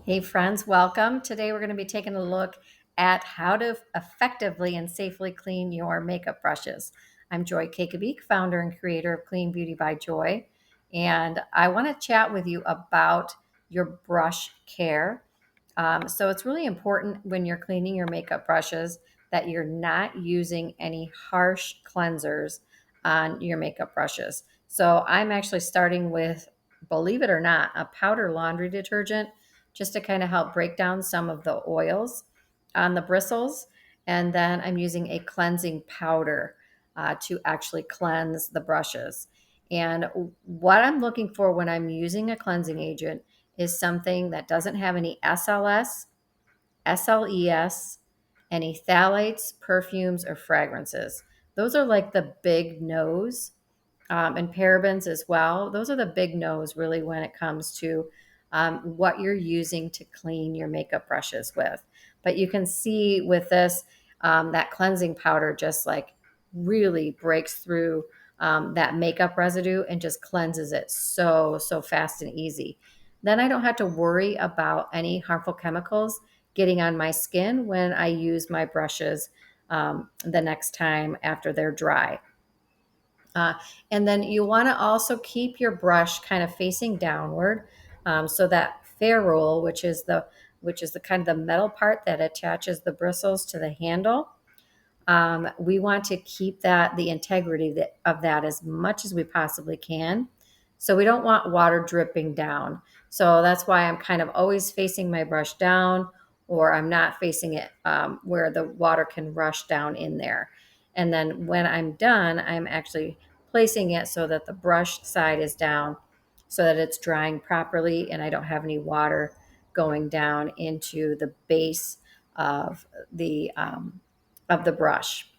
Hey friends, welcome. Today we're going to be taking a look at how to effectively and safely clean your makeup brushes. I'm Joy Cakebeek, founder and creator of Clean Beauty by Joy, and I want to chat with you about your brush care. So it's really important when you're cleaning your makeup brushes that you're not using any harsh cleansers on your makeup brushes. So I'm actually starting with, believe it or not, a powder laundry detergent just to kind of help break down some of the oils on the bristles. And then I'm using a cleansing powder to actually cleanse the brushes. And what I'm looking for when I'm using a cleansing agent is something that doesn't have any SLS, SLES, any phthalates, perfumes, or fragrances. Those are like the big no's, and parabens as well. Those are the big no's really when it comes to what you're using to clean your makeup brushes with. But you can see with this, that cleansing powder just like really breaks through that makeup residue and just cleanses it so fast and easy. Then I don't have to worry about any harmful chemicals getting on my skin when I use my brushes the next time after they're dry. Uh, and then you want to also keep your brush kind of facing downward, so that ferrule, which is the kind of the metal part that attaches the bristles to the handle. We want to keep the integrity of that as much as we possibly can. So we don't want water dripping down. So that's why I'm kind of always facing my brush down, or I'm not facing it where the water can rush down in there. And then when I'm done, I'm actually placing it so that the brush side is down so that it's drying properly and I don't have any water going down into the base of the brush.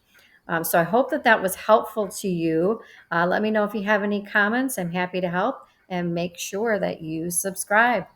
So I hope that that was helpful to you. Let me know if you have any comments. I'm happy to help, and make sure that you subscribe.